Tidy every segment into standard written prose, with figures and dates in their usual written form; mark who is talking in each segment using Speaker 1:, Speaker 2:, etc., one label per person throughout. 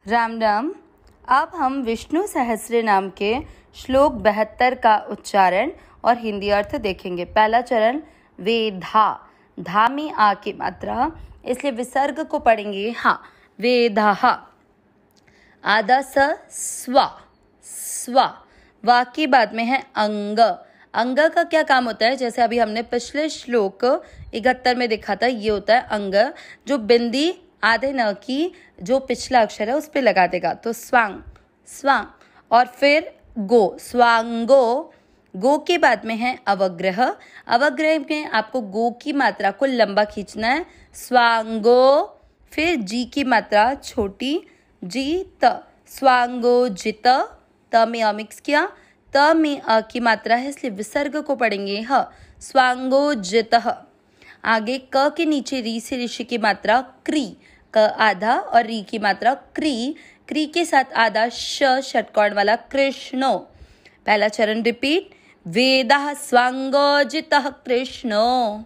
Speaker 1: राम राम। अब हम विष्णु सहस्त्र नाम के श्लोक 72 का उच्चारण और हिंदी अर्थ देखेंगे। पहला चरण वेधा, धा में आ की मात्रा, इसलिए विसर्ग को पढ़ेंगे हाँ, वेधा। आधा स स्वा, स्वा। वा की बाद में है अंग। अंग का क्या काम होता है, जैसे अभी हमने पिछले श्लोक 71 में देखा था, ये होता है अंग, जो बिंदी आधे न की जो पिछला अक्षर है उस पे लगा देगा, तो स्वांग, स्वांग। और फिर गो, स्वांगो। गो के बाद में है अवग्रह। अवग्रह में आपको गो की मात्रा को लंबा खींचना है, स्वांगो। फिर जी की मात्रा छोटी, जी त, स्वांगो जित। त में अ मिक्स किया, त में अ की मात्रा है इसलिए विसर्ग को पढ़ेंगे ह, स्वांगो जितः। आगे क के नीचे री से ऋषि की मात्रा क्री, क आधा और री की मात्रा क्री, क्री के साथ आधा श षटकोण वाला कृष्णो। पहला चरण रिपीट, वेदः स्वांगोजितः कृष्णो।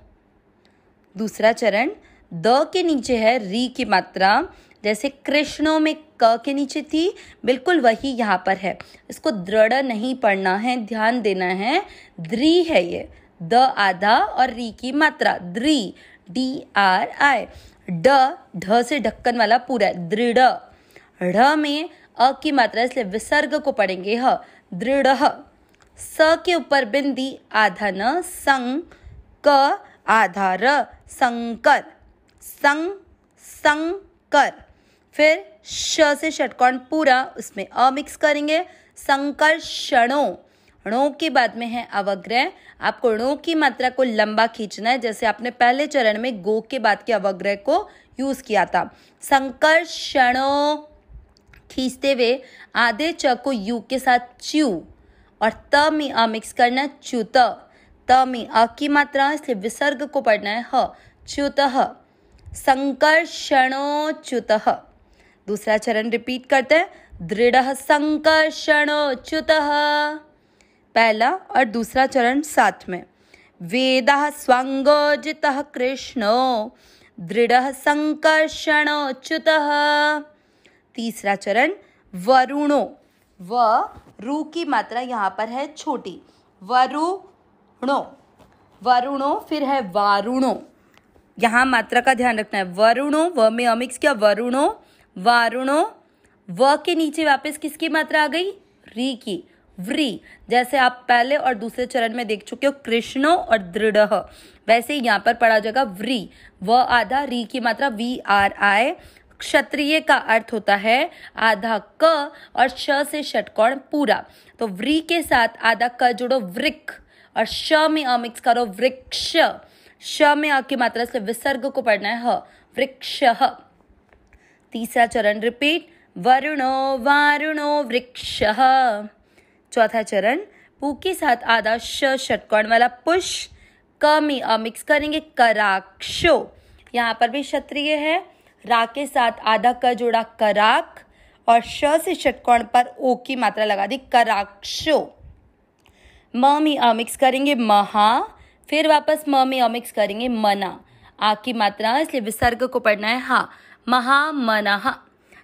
Speaker 1: दूसरा चरण द के नीचे है री की मात्रा, जैसे कृष्णों में क के नीचे थी बिल्कुल वही यहाँ पर है, इसको दृढ़ नहीं पढ़ना है, ध्यान देना है। द्री है ये, द आधा और री की मात्रा द्री, डी आर आई। ड, ढ से ढक्कन वाला पूरा है, दृढ़। ढ़ में अ की मात्रा इसलिए विसर्ग को पढ़ेंगे ह, दृढ़। स के ऊपर बिंदी आधा न, संग, क आधा र, संकर, संग, संकर। फिर श से षटकोण पूरा, उसमें अ मिक्स करेंगे, संकर्षणों। णों के बाद में है अवग्रह, आपको णों की मात्रा को लंबा खींचना है, जैसे आपने पहले चरण में गो के बाद के अवग्रह को यूज किया था। संकर्षणों खींचते हुए आधे च को यू के साथ च्यू और त में अ मिक्स करना है, च्युत। त में अ की मात्रा इसलिए विसर्ग को पढ़ना है ह, च्युतः, संकर्षणोच्युतः। दूसरा चरण रिपीट करते हैं, दृढ़ संकर्षणोच्युतः। पहला और दूसरा चरण साथ में, वेदः स्वांगोजितः कृष्णो, दृढ़ संकर्षणोच्युतः। तीसरा चरण वरुणो, व रू की मात्रा यहाँ पर है छोटी, वरुणो, वरुणो। फिर है वारुणो, यहाँ मात्रा का ध्यान रखना है, वरुणो, व में अमिक्स किया, वरुणो, वारुणो। व के नीचे वापस किसकी मात्रा आ गई, री की, व्री। जैसे आप पहले और दूसरे चरण में देख चुके हो कृष्णो और दृढ़, वैसे ही यहाँ पर पढ़ा जाएगा व्री। व आधा, री की मात्रा वी आर आई। क्षत्रिय का अर्थ होता है आधा क और श से षटकोण पूरा, तो व्री के साथ आधा क जोड़ो, वृक, और श में अ मिक्स करो, वृक्ष। श में अ की मात्रा से विसर्ग को पढ़ना है ह, वृक्षः। तीसरा चरण रिपीट, वरुणो वारुणो वृक्षः। चौथा चरण पू के साथ आधा श षटकोण वाला पुष, क में अ मिक्स करेंगे, कराक्षो। यहाँ पर भी क्षत्रिय है, रा के साथ आधा क जोड़ा, कराक, और श से षटकोण पर ओ की मात्रा लगा दी, कराक्षो। म में अ मिक्स करेंगे, महा। फिर वापस म में अ मिक्स करेंगे, मना। आ की मात्रा इसलिए विसर्ग को पढ़ना है हा, महामनः।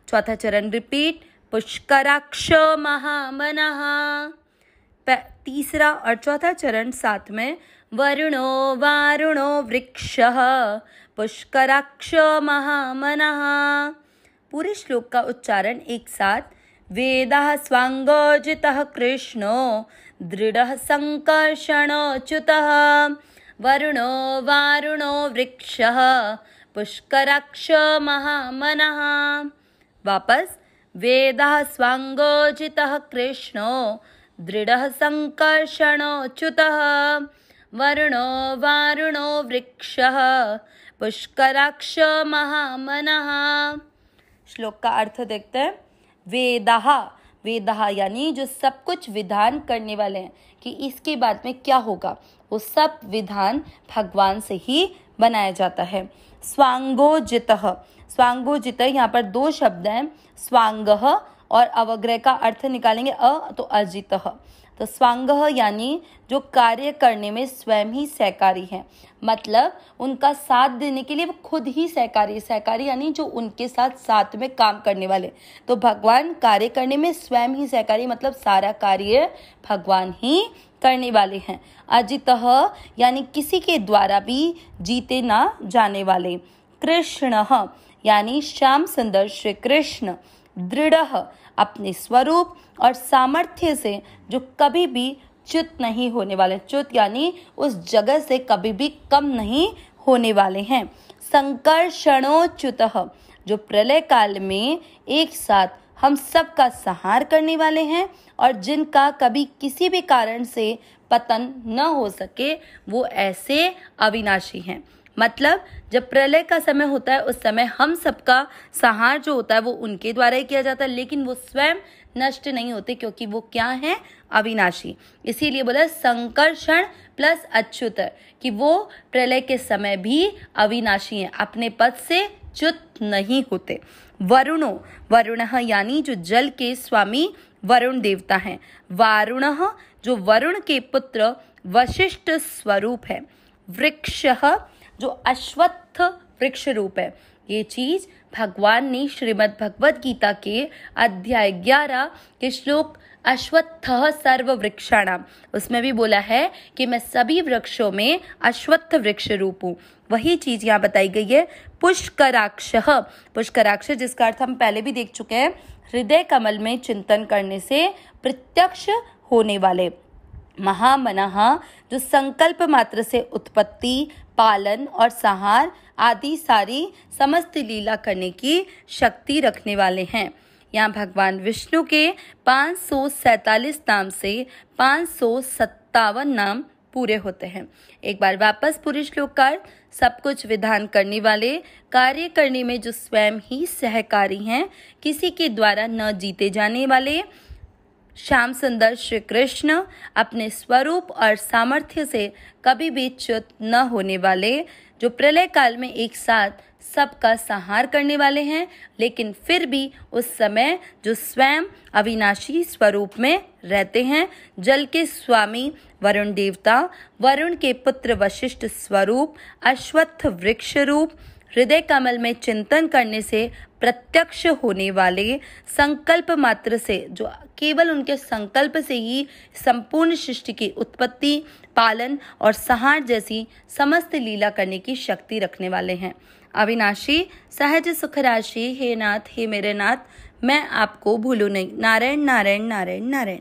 Speaker 1: चौथा चरण रिपीट, पुष्कराक्षो महामनः। तीसरा और चौथा चरण साथ में, वरुणो वारुणो वृक्षः, पुष्कराक्षो महामनः। पूरे श्लोक का उच्चारण एक साथ, वेदः स्वांगोजितः कृष्णो, दृढ़ संकर्षणोच्युतः, वरुणो वारुणो वृक्षः, पुष्कराक्षो महामनः। वापस, वेदः स्वांगोजितः कृष्णो, दृढ़ संकर्षणोच्युतः, वरुणो वारुणो वृक्षः, पुष्कराक्षो महामनः। श्लोक का अर्थ देखते हैं। वेदः, वेदः यानी जो सब कुछ विधान करने वाले हैं कि इसके बाद में क्या होगा, वो सब विधान भगवान से ही बनाया जाता है। स्वांगोजितः, स्वांगोजितः यहाँ पर दो शब्द हैं, स्वांगः और अवग्रह का अर्थ निकालेंगे अ तो अजितः। तो स्वांगः यानी जो कार्य करने में स्वयं ही सहकारी हैं, मतलब उनका साथ देने के लिए वो खुद ही सहकारी यानी जो उनके साथ साथ में काम करने वाले। तो भगवान कार्य करने में स्वयं ही सहकारी, मतलब सारा कार्य भगवान ही करने वाले हैं। अजितः यानी किसी के द्वारा भी जीते ना जाने वाले। कृष्णः यानी श्याम सुंदर श्री कृष्ण। दृढ़ः अपने स्वरूप और सामर्थ्य से जो कभी भी च्युत नहीं होने वाले। च्युत यानी उस जगह से कभी भी कम नहीं होने वाले हैं। संकर्षणोच्युतः जो प्रलय काल में एक साथ हम सब का संहार करने वाले हैं और जिनका कभी किसी भी कारण से पतन न हो सके, वो ऐसे अविनाशी हैं। मतलब जब प्रलय का समय होता है उस समय हम सबका संहार जो होता है वो उनके द्वारा ही किया जाता है, लेकिन वो स्वयं नष्ट नहीं होते क्योंकि वो क्या है, अविनाशी। इसीलिए बोला संकर्षण प्लस अच्युत, कि वो प्रलय के समय भी अविनाशी हैं, अपने पद से च्युत नहीं होते। वरुणः यानी जो जल के स्वामी वरुण देवता हैं। वारुणः जो वरुण के पुत्र वशिष्ठ स्वरूप है। वृक्षः जो अश्वत्थ वृक्ष रूप है। ये चीज भगवान ने श्रीमद् भगवद गीता के अध्याय 11 के श्लोक अश्वत्थः सर्व वृक्षाणाम, उसमें भी बोला है कि मैं सभी वृक्षों में अश्वत्थ वृक्ष रूप हूँ। वही चीज यहाँ बताई गई है। पुष्कराक्ष जिसका अर्थ हम पहले भी देख चुके हैं, हृदय कमल में चिंतन करने से प्रत्यक्ष होने वाले। महामनः जो संकल्प मात्र से उत्पत्ति, पालन और संहार आदि सारी समस्त लीला करने की शक्ति रखने वाले हैं। यहाँ भगवान विष्णु के 547 नाम से 557 नाम पूरे होते हैं। एक बार वापस पूरे श्लोक का सब कुछ विधान करने वाले, कार्य करने में जो स्वयं ही सहकारी हैं, किसी के द्वारा न जीते जाने वाले, श्याम सुंदर श्री कृष्ण, अपने स्वरूप और सामर्थ्य से कभी भी च्युत न होने वाले, जो प्रलय काल में एक साथ सबका संहार करने वाले हैं, लेकिन फिर भी उस समय जो स्वयं अविनाशी स्वरूप में रहते हैं। जल के स्वामी वरुण देवता, वरुण के पुत्र वशिष्ठ स्वरूप, अश्वत्थ वृक्ष रूप, हृदय कमल में चिंतन करने से प्रत्यक्ष होने वाले, संकल्प मात्र से जो केवल उनके संकल्प से ही संपूर्ण सृष्टि की उत्पत्ति, पालन और संहार जैसी समस्त लीला करने की शक्ति रखने वाले हैं। अविनाशी सहज सुख राशि, हे नाथ हे मेरे नाथ, मैं आपको भूलूं नहीं। नारायण नारायण नारायण नारायण।